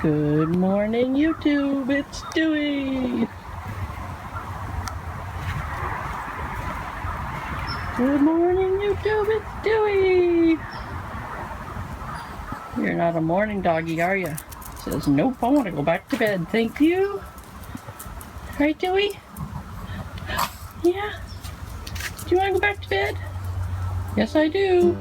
Good morning, YouTube. It's Dewey. Good morning, YouTube. It's Dewey. You're not a morning doggy, are you? Says, nope, I want to go back to bed. Thank you. Right, Dewey? Yeah. Do you want to go back to bed? Yes, I do.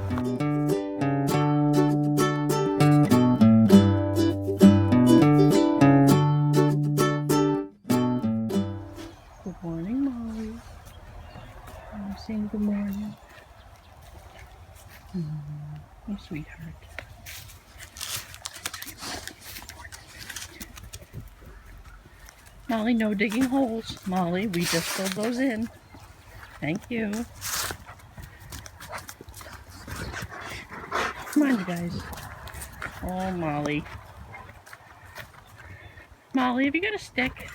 Good morning, Molly. I'm saying good morning. My sweetheart. Molly, no digging holes. Molly, we just filled those in. Thank you. Come on, you guys. Oh, Molly. Molly, have you got a stick?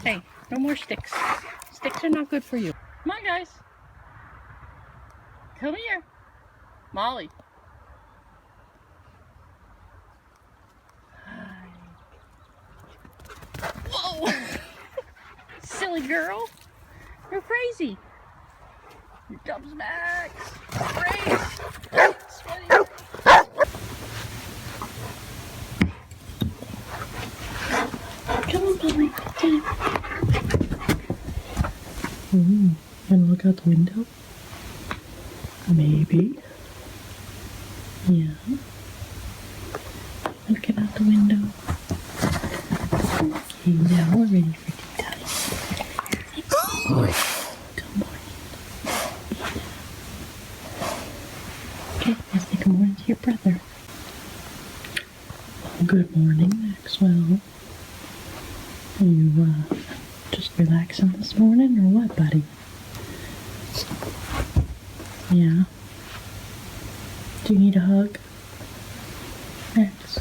Hey, no more sticks. Sticks are not good for you. Come on, guys. Come here. Molly. Hi. Whoa! Silly girl. You're crazy. Your dumps back. Race. Sweaty. Come on, Molly. Wanna look out the window? Maybe. Yeah. Looking out the window. Okay, now we're ready for tea time. Good morning. Okay, let's say good morning to your brother. Good morning, Maxwell. Are you just relaxing this morning or what, buddy? Yeah. Do you need a hug? Max.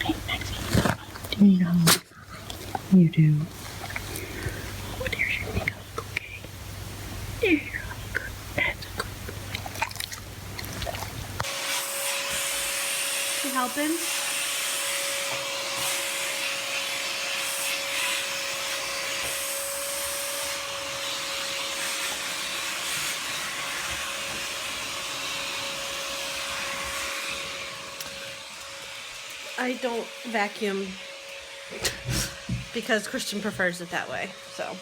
Hey, Maxie. Do you need a hug? You do. Oh, there's your big hug, okay? There's your hug. That's a good boy. You helping? I don't vacuum because Christian prefers it that way, so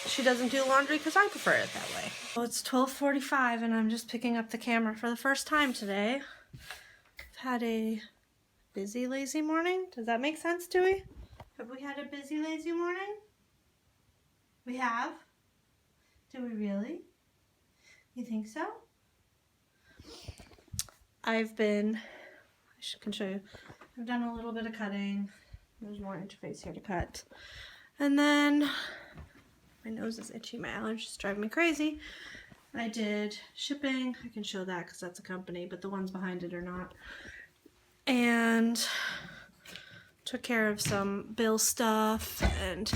she doesn't do laundry because I prefer it that way. Well, it's 12:45 and I'm just picking up the camera for the first time today. I've had a busy, lazy morning. Does that make sense, Dewey? Have we had a busy, lazy morning? We have? Do we really? You think so? I can show you. I've done a little bit of cutting. There's more interface here to cut. And then my nose is itchy. My allergies drive me crazy. I did shipping. I can show that because that's a company, but the ones behind it are not. And took care of some bill stuff. And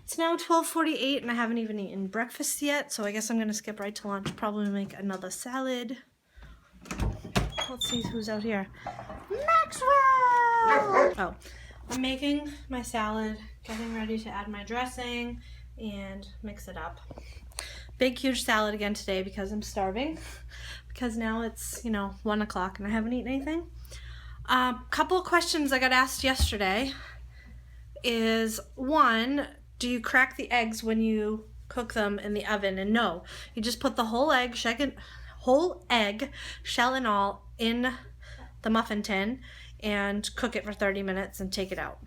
it's now 12:48 and I haven't even eaten breakfast yet. So I guess I'm going to skip right to lunch. Probably make another salad. Let's see who's out here. Maxwell! Oh, I'm making my salad, getting ready to add my dressing and mix it up. Big, huge salad again today because I'm starving. Because now it's, 1 o'clock and I haven't eaten anything. Couple of questions I got asked yesterday is, one, do you crack the eggs when you cook them in the oven? And no, you just put the whole egg, shell and all, in the muffin tin and cook it for 30 minutes and take it out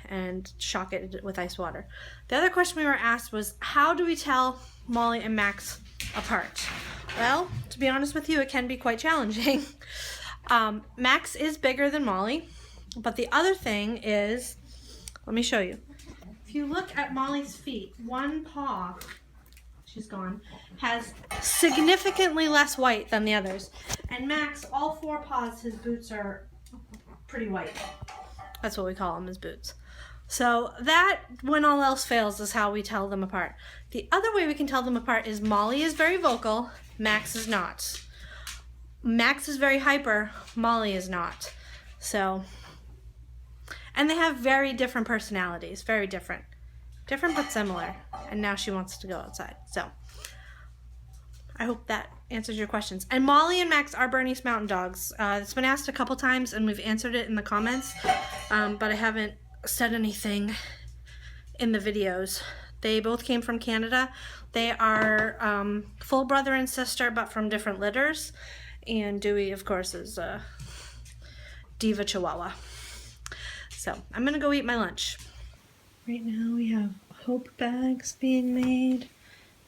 and shock it with ice water. The other question we were asked was, how do we tell Molly and Max apart? Well, to be honest with you, it can be quite challenging. Max is bigger than Molly, but the other thing is, let me show you. If you look at Molly's feet, one paw, she's gone, has significantly less white than the others. And Max, all 4 paws, his boots are pretty white. That's what we call them, his boots. So that, when all else fails, is how we tell them apart. The other way we can tell them apart is Molly is very vocal, Max is not. Max is very hyper, Molly is not. So, and they have very different personalities, very different. Different but similar. And now she wants to go outside. So, I hope that answers your questions. And Molly and Max are Bernese Mountain Dogs. It's been asked a couple times and we've answered it in the comments, but I haven't said anything in the videos. They both came from Canada. They are full brother and sister, but from different litters. And Dewey, of course, is a Diva Chihuahua. So I'm gonna go eat my lunch. Right now we have Hope bags being made.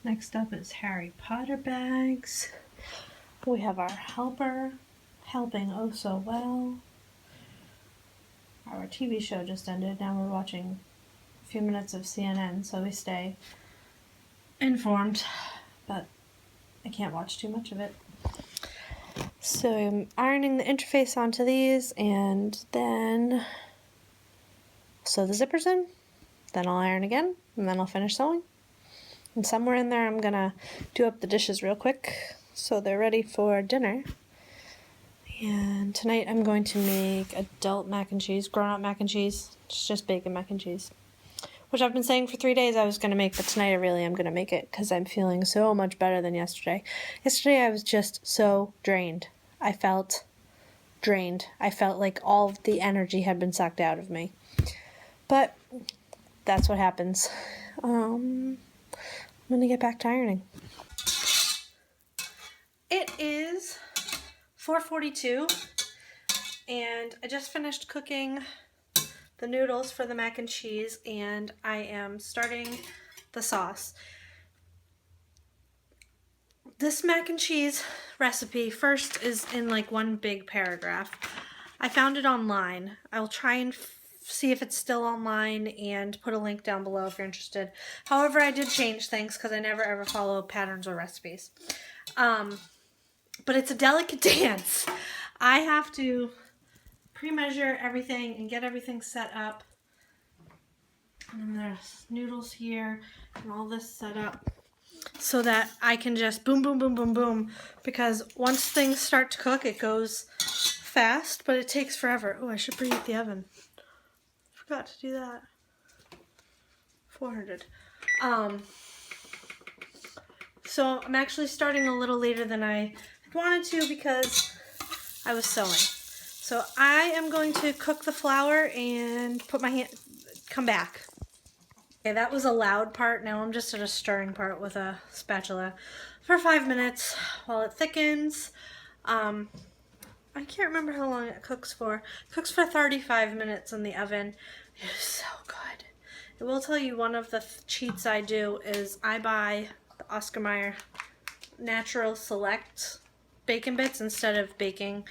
Next up is Harry Potter bags. We have our helper helping oh so well. Our TV show just ended. Now we're watching a few minutes of CNN, so we stay informed, but I can't watch too much of it. So I'm ironing the interface onto these and then sew the zippers in. Then I'll iron again and then I'll finish sewing. And somewhere in there I'm gonna do up the dishes real quick so they're ready for dinner. And tonight I'm going to make adult mac and cheese, grown-up mac and cheese. It's just bacon mac and cheese, which I've been saying for 3 days I was going to make, but tonight I really am going to make it because I'm feeling so much better than yesterday. Yesterday I was just so drained. I felt drained. I felt like all of the energy had been sucked out of me. But that's what happens. I'm going to get back to ironing. It is 4:42 and I just finished cooking the noodles for the mac and cheese and I am starting the sauce. This mac and cheese recipe first is in like one big paragraph. I found it online. I'll try and see if it's still online and put a link down below if you're interested. However, I did change things because I never ever follow patterns or recipes. But it's a delicate dance. I have to pre-measure everything and get everything set up. And then there's noodles here and all this set up so that I can just boom, boom, boom, boom, boom. Because once things start to cook, it goes fast, but it takes forever. Oh, I should preheat the oven. Forgot to do that. 400. So I'm actually starting a little later than I wanted to because I was sewing. So I am going to cook the flour and put my hand, come back. Okay, that was a loud part. Now I'm just at a stirring part with a spatula for 5 minutes while it thickens. I can't remember how long it cooks for. It cooks for 35 minutes in the oven. It is so good. I will tell you one of the cheats I do is I buy the Oscar Mayer Natural Select bacon bits instead of baking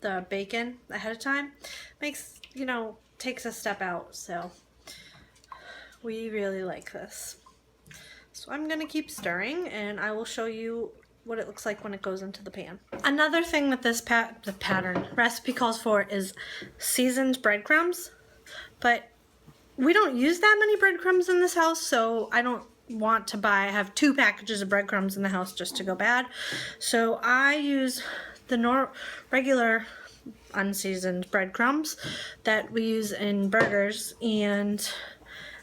the bacon ahead of time. Makes, you know, takes a step out, so we really like this. So I'm gonna keep stirring and I will show you what it looks like when it goes into the pan. Another thing that this recipe calls for is seasoned breadcrumbs, but we don't use that many breadcrumbs in this house, so I don't want to buy. I have 2 packages of breadcrumbs in the house just to go bad. So I use the regular unseasoned breadcrumbs that we use in burgers, and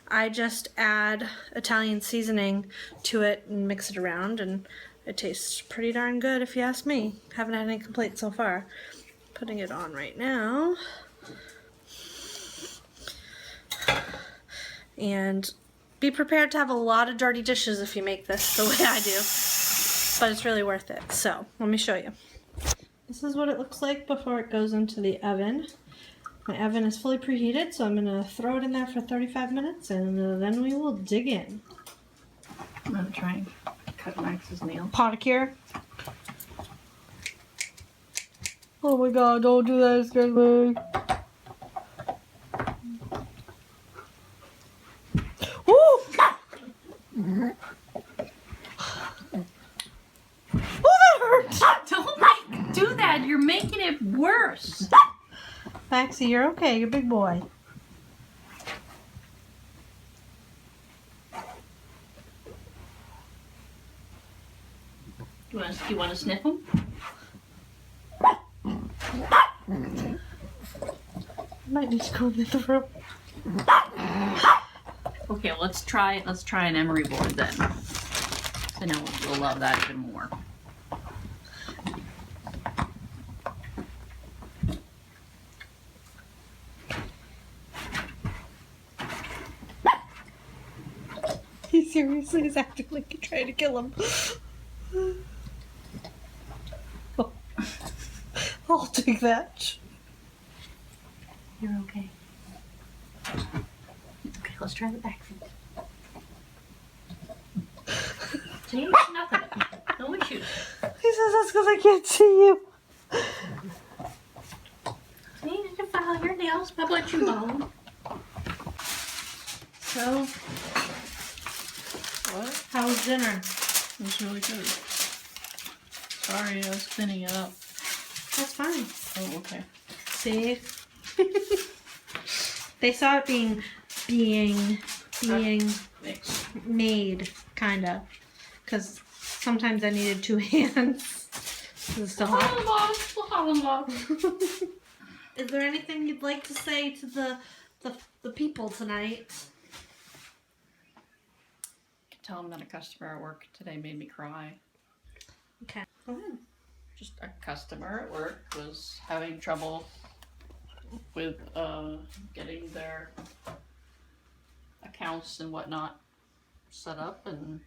I just add Italian seasoning to it and mix it around, and it tastes pretty darn good if you ask me. Haven't had any complaints so far. Putting it on right now. And be prepared to have a lot of dirty dishes if you make this the way I do, but it's really worth it. So let me show you. This is what it looks like before it goes into the oven. My oven is fully preheated, so I'm going to throw it in there for 35 minutes and then we will dig in. I'm going to try and cut Max's nail. Pedicure. Oh my god, don't do that, it scares me. Don't do that. You're making it worse. Maxie, you're okay. You're a big boy. You want to sniff them? Might need to go in the room. Okay, well, let's try an emery board then. I know you'll love that even more. He seriously is acting like you're trying to kill him. I'll take that. You're okay. Okay, let's try the back feet. See, nothing. No issues. He says that's because I can't see you. See, you can file your nails. How about you, Mom? So, What? how was dinner? It was really good. Sorry, I was cleaning it up. That's fine. Oh, okay. See? They saw it being Mix. made, kinda. Because sometimes I needed two hands. It's still hot. Is there anything you'd like to say to the people tonight? I can tell them that a customer at work today made me cry. Okay. Go ahead. Just a customer at work was having trouble with getting their accounts and whatnot set up, and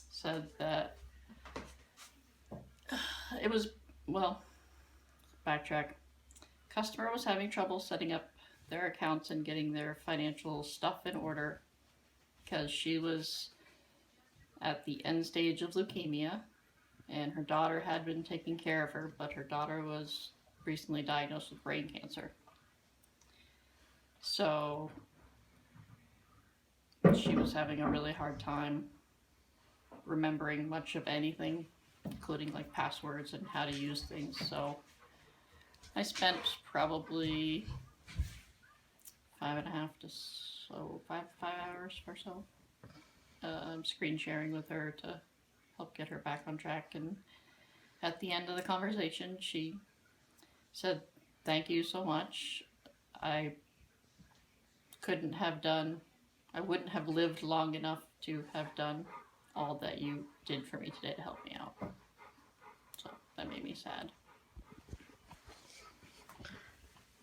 said that it was, well, backtrack. Customer was having trouble setting up their accounts and getting their financial stuff in order because she was at the end stage of leukemia, and her daughter had been taking care of her, but her daughter was recently diagnosed with brain cancer. So she was having a really hard time remembering much of anything, including like passwords and how to use things. So I spent probably 5 hours or so screen sharing with her to help get her back on track. And at the end of the conversation, she said, "Thank you so much. I wouldn't have lived long enough to have done all that you did for me today to help me out." So that made me sad.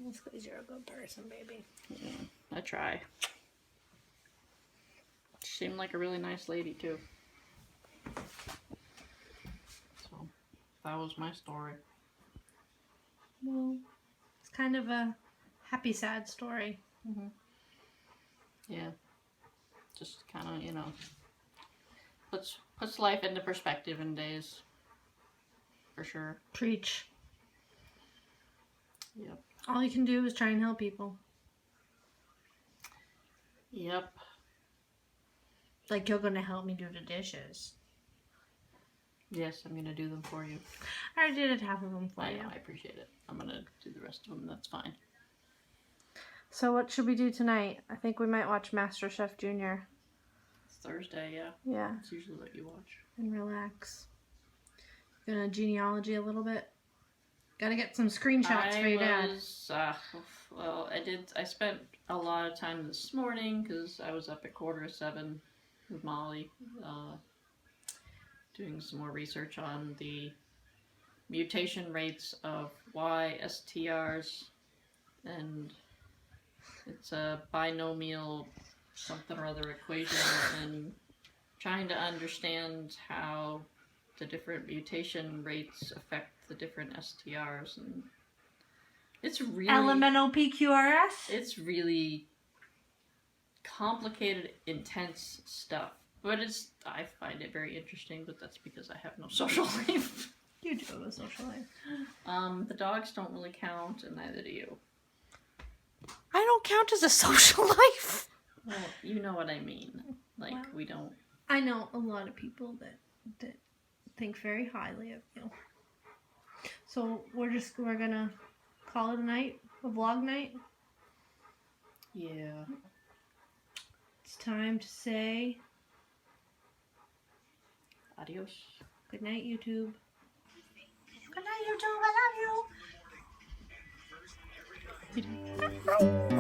That's because you're a good person, baby. Yeah, I try. She seemed like a really nice lady too. So that was my story. Well, it's kind of a happy, sad story. Mm-hmm. Yeah, just kind of, puts life into perspective in days, for sure. Preach. Yep. All you can do is try and help people. Yep. Like you're gonna help me do the dishes. Yes, I'm gonna do them for you. I already did half of them for I you. know, I appreciate it. I'm gonna do the rest of them. That's fine. So what should we do tonight? I think we might watch MasterChef Junior. It's Thursday, yeah. Yeah. It's usually what you watch. And relax. Gonna genealogy a little bit. Gotta get some screenshots for your dad. I spent a lot of time this morning because I was up at 6:45 with Molly, doing some more research on the mutation rates of Y STRs, and it's a binomial something or other equation, and trying to understand how the different mutation rates affect the different STRs, and it's really LMNOPQRS? it's really complicated, intense stuff. But I find it very interesting, but that's because I have no social life. You do have a social life. The dogs don't really count, and neither do you. I don't count as a social life. Well, you know what I mean. Like, Well, we don't... I know a lot of people that think very highly of you. So we're gonna call it a night, a vlog night. Yeah. It's time to say Adios. Good night, YouTube. Good night, YouTube. I love you.